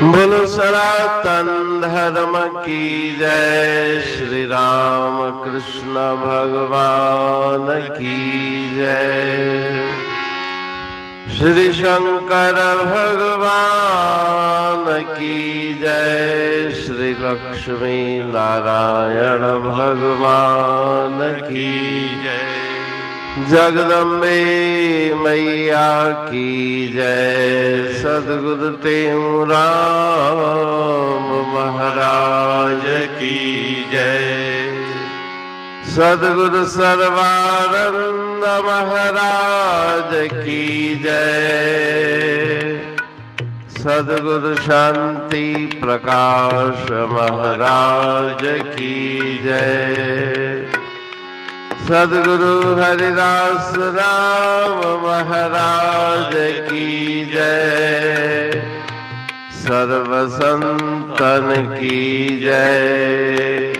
बोलो सनातन धर्म की जय। श्री राम कृष्ण भगवान की जय। श्री शंकर भगवान की जय। श्री लक्ष्मी नारायण भगवान की जय। जगदम्बे मैया की जय। सद्गुरु राम महाराज की जय। सद्गुरु सर्वानंद महाराज की जय। सद्गुरु शांति प्रकाश महाराज की जय। सद्गुरु हरिदास राम महाराज की जय। सर्व संतन की जय।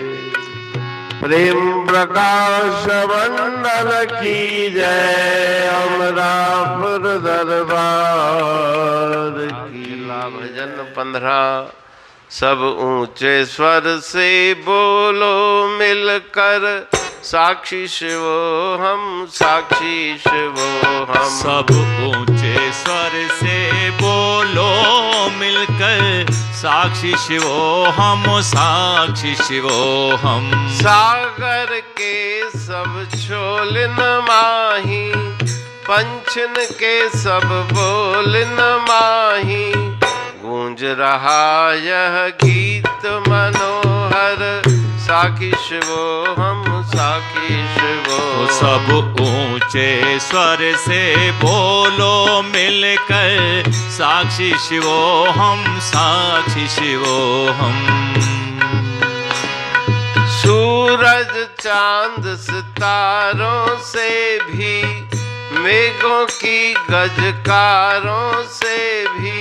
प्रेम प्रकाश मंडल की जय। अमरापुर दरबार की। भजन 15। सब ऊंचे स्वर से बोलो मिलकर, साक्षी शिवो हम, साक्षी शिवो हम। सब ऊंचे स्वर से बोलो मिलकर, साक्षी शिवो हम, साक्षी शिवो हम। सागर के सब छोल न माही, पंचन के सब बोल न माही। गूंज रहा यह गीत मनोहर, साक्षी शिवो हम, साक्षी शिवो। सब ऊंचे स्वर से बोलो मिलकर, साक्षी शिवो हम, साक्षी शिवो हम। सूरज चांद सितारों से भी, मेघों की गजकारों से भी,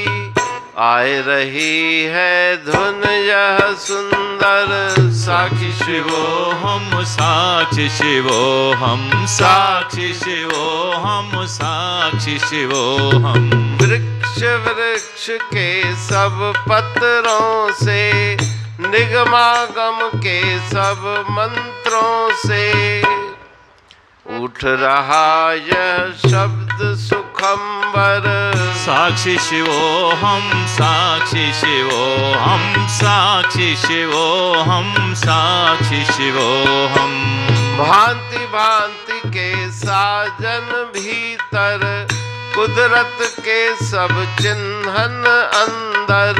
आए रही है धुन यह सुंदर, साक्षी शिवो हम, साक्षी शिवो हम, साक्षी शिवो हम, साक्षी शिवो हम। वृक्ष वृक्ष के सब पत्रों से, निगमागम के सब मंत्रों से, उठ रहा यह शब्द सुखंबर, साक्षी शिवो हम, साक्षी शिवो हम, साक्षी शिवो हम, साक्षी शिवो हम। भांति भांति के साजन भीतर, कुदरत के सब चिन्हन अंदर,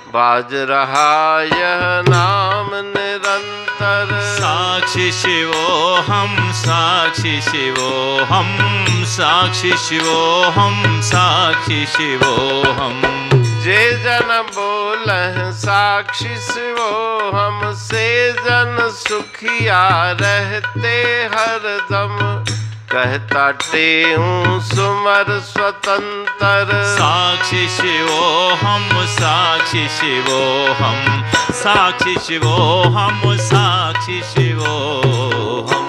बाज रहा यह नाम निरंतर, साक्षी शिवो हम, साक्षी शिवो हम, साक्षी शिवो हम, साक्षी शिवो हम। जे जन बोलह साक्षी शिवो हम, से जन सुखिया रहते हरदम, कहता टेहूं सुमर स्वतंत्र, साक्षी शिवो हम, साक्षी शिवो हम, साक्षी शिवो हम, साक्षी शिवो हम।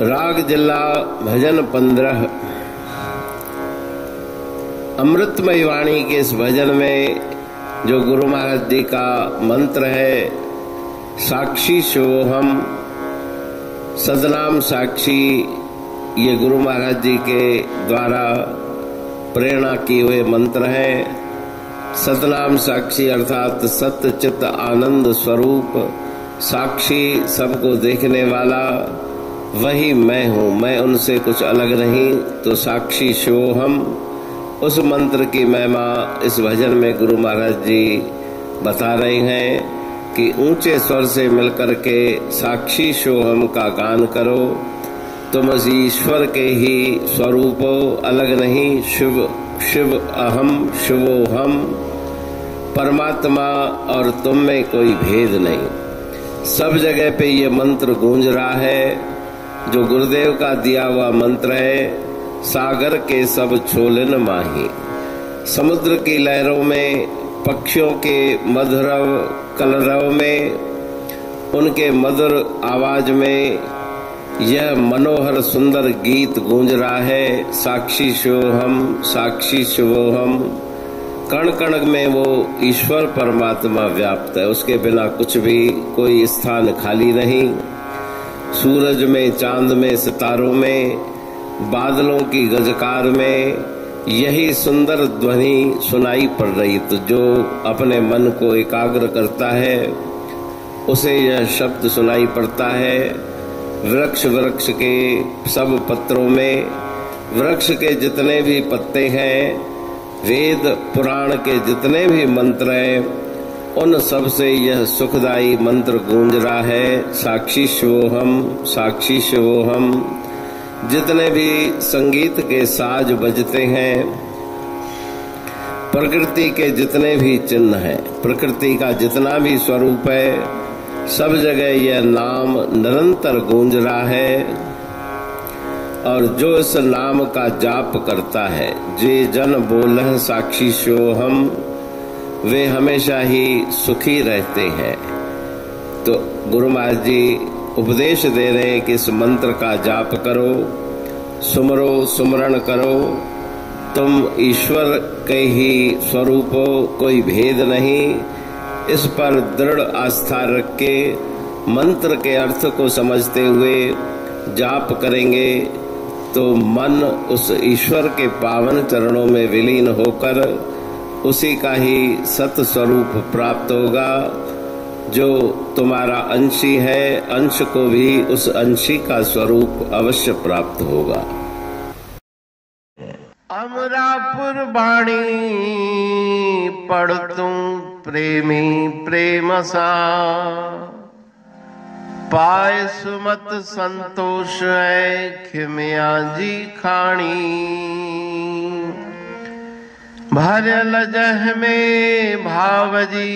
राग जिला भजन 15। अमृतमय वाणी के इस भजन में जो गुरु महाराज जी का मंत्र है, साक्षी शिवोहम, सदनाम साक्षी, ये गुरु महाराज जी के द्वारा प्रेरणा किए हुए मंत्र हैं। सदनाम साक्षी अर्थात सत्य चित्त आनंद स्वरूप, साक्षी सबको देखने वाला, वही मैं हूँ, मैं उनसे कुछ अलग नहीं, तो साक्षी शिवोहम। उस मंत्र की महिमा इस भजन में गुरु महाराज जी बता रहे हैं कि ऊंचे स्वर से मिलकर के साक्षी शिवोहम का गान करो, तुम ईश्वर के ही स्वरूप हो, अलग नहीं। शिव शिव अहम शिवोहम, परमात्मा और तुम में कोई भेद नहीं। सब जगह पे ये मंत्र गूंज रहा है, जो गुरुदेव का दिया हुआ मंत्र है। सागर के सब छोलन माही, समुद्र की लहरों में, पक्षियों के मधुर कलरव में, उनके मधुर आवाज में, यह मनोहर सुंदर गीत गूंज रहा है, साक्षी शिवोहम साक्षी शिवोहम। कण कण में वो ईश्वर परमात्मा व्याप्त है, उसके बिना कुछ भी कोई स्थान खाली नहीं। सूरज में, चांद में, सितारों में, बादलों की गजकार में यही सुंदर ध्वनि सुनाई पड़ रही। तो जो अपने मन को एकाग्र करता है उसे यह शब्द सुनाई पड़ता है। वृक्ष के सब पत्रों में, वृक्ष के जितने भी पत्ते हैं, वेद पुराण के जितने भी मंत्र हैं, उन सब से यह सुखदायी मंत्र गूंज रहा है, साक्षी शिवोहम साक्षी शिवोहम। जितने भी संगीत के साज बजते हैं, प्रकृति के जितने भी चिन्ह हैं, प्रकृति का जितना भी स्वरूप है, सब जगह यह नाम निरंतर गूंज रहा है। और जो इस नाम का जाप करता है, जे जन बोलह साक्षी शिवोहम, वे हमेशा ही सुखी रहते हैं। तो गुरु महाराज जी उपदेश दे रहे हैं कि इस मंत्र का जाप करो, सुमरो, सुमरण करो। तुम ईश्वर के ही स्वरूप हो, कोई भेद नहीं। इस पर दृढ़ आस्था रख के मंत्र के अर्थ को समझते हुए जाप करेंगे तो मन उस ईश्वर के पावन चरणों में विलीन होकर उसी का ही सत स्वरूप प्राप्त होगा। जो तुम्हारा अंशी है, अंश को भी उस अंशी का स्वरूप अवश्य प्राप्त होगा। अमरापुर बाणी पढ़तूं प्रेमी प्रेम सा, पाए सुमत संतोष है खिमिया जी खाणी। भरल जह में भावजी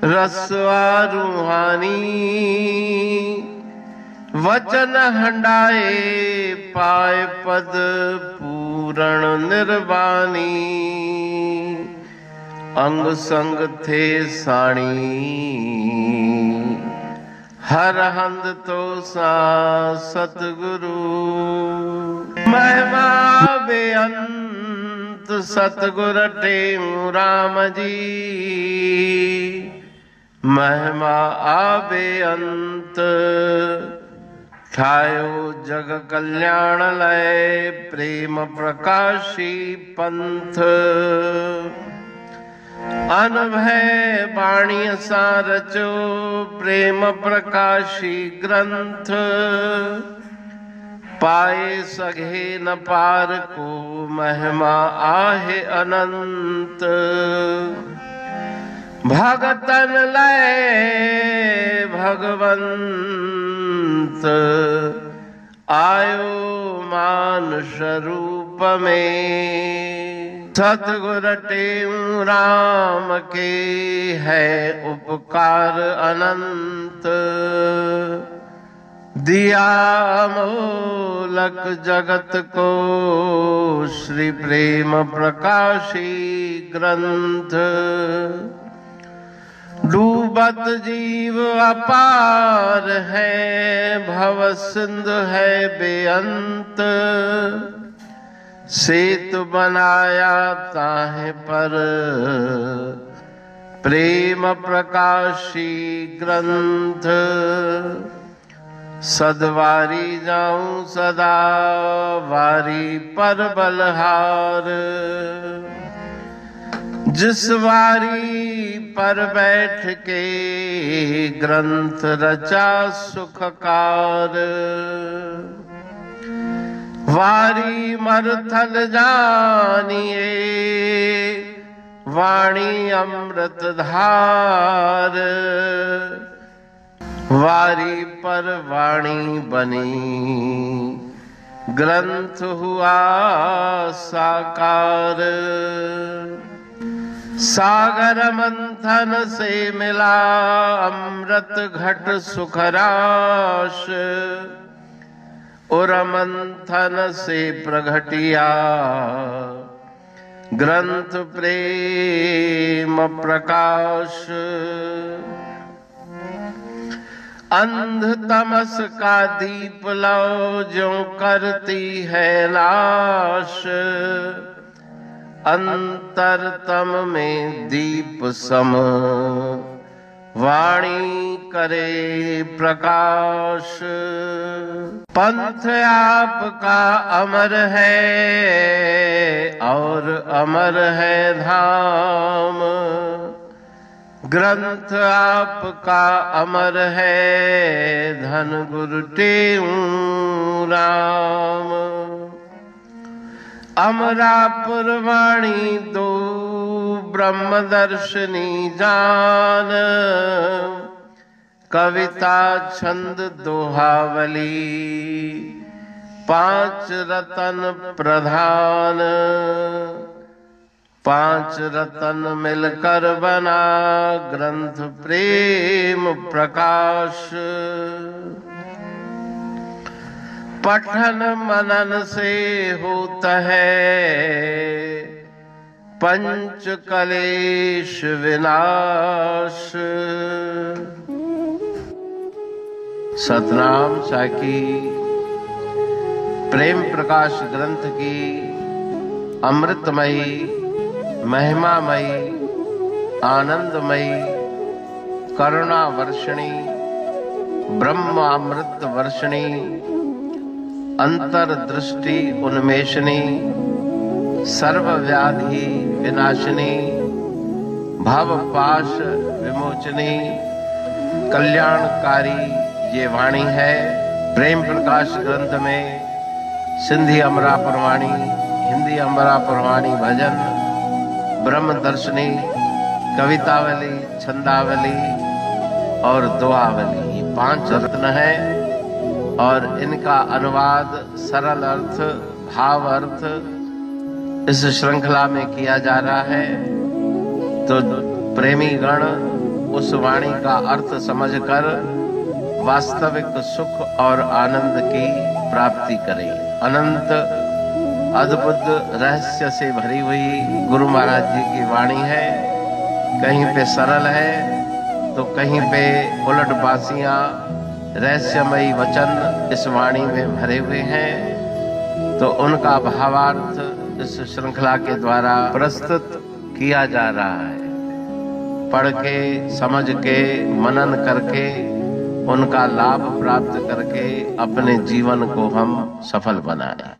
रसवा रूहानी, वचन हंडाए पाए पद पूरण निर्वाणी। अंग संग थे साणी हर हंद तो सा सतगुरु। महिमा बेअंत सतगुर टेऊ राम जी, महिमा आबे अंत ठायो जग कल्याण लय प्रेम प्रकाशी पंथ। अनभय बाणी सा रचो प्रेम प्रकाशी ग्रंथ। पाए सघे न पार को महिमा आहे अनंत। भगतन लय भगवंत आयो मानुष रूप में। सतगुर टेऊ राम के है उपकार अनंत। दिया मोलक जगत को श्री प्रेम प्रकाशी ग्रंथ। डूबत जीव अपार है भव सिंध है बेअंत। सेतु बनाया ताहे पर प्रेम प्रकाशी ग्रंथ। सदवारी जाऊं सदा वारी पर बलहार। जिस वारी पर बैठ के ग्रंथ रचा सुखकार। वारी मरथल जानिए वाणी अमृत धार। वारी पर वाणी बनी ग्रंथ हुआ साकार। सागर मंथन से मिला अमृत घट सुखराश। और मंथन से प्रगटिया ग्रंथ प्रेम प्रकाश। अंध तमस का दीप लो जो करती है नाश, अंतरतम में दीप सम वाणी करे प्रकाश। पंथ आपका अमर है और अमर है धाम, ग्रंथ आपका अमर है धन गुरु टेऊ राम। अमरापुर वाणी दो ब्रह्मदर्शनी जान, कविता छंद दोहावली पांच रतन प्रधान। पांच रतन मिलकर बना ग्रंथ प्रेम प्रकाश। पठन मनन से होता है पंच कलेश विनाश। सतनाम साखी प्रेम प्रकाश ग्रंथ की अमृतमयी महिमामयी आनंदमयी करुणा वर्षिणी ब्रह्मामृत वर्षिणी अंतरदृष्टि उन्मेषणी सर्वव्याधि विनाशिनी भवपाश विमोचनी कल्याणकारी ये वाणी है। प्रेम प्रकाश ग्रंथ में सिंधी अमरापुर वाणी, हिंदी अमरापुर वाणी भजन, ब्रह्म दर्शनी, कवितावली, छंदावली और दुआवली, ये पांच रत्न है और इनका अनुवाद सरल अर्थ भाव अर्थ इस श्रृंखला में किया जा रहा है। तो प्रेमी गण उस वाणी का अर्थ समझकर वास्तविक सुख और आनंद की प्राप्ति करें। अनंत अद्भुत रहस्य से भरी हुई गुरु महाराज जी की वाणी है। कहीं पे सरल है तो कहीं पे उलट बासियां रहस्यमयी वचन इस वाणी में भरे हुए हैं। तो उनका भावार्थ इस श्रृंखला के द्वारा प्रस्तुत किया जा रहा है। पढ़ के समझ के मनन करके उनका लाभ प्राप्त करके अपने जीवन को हम सफल बनाएं।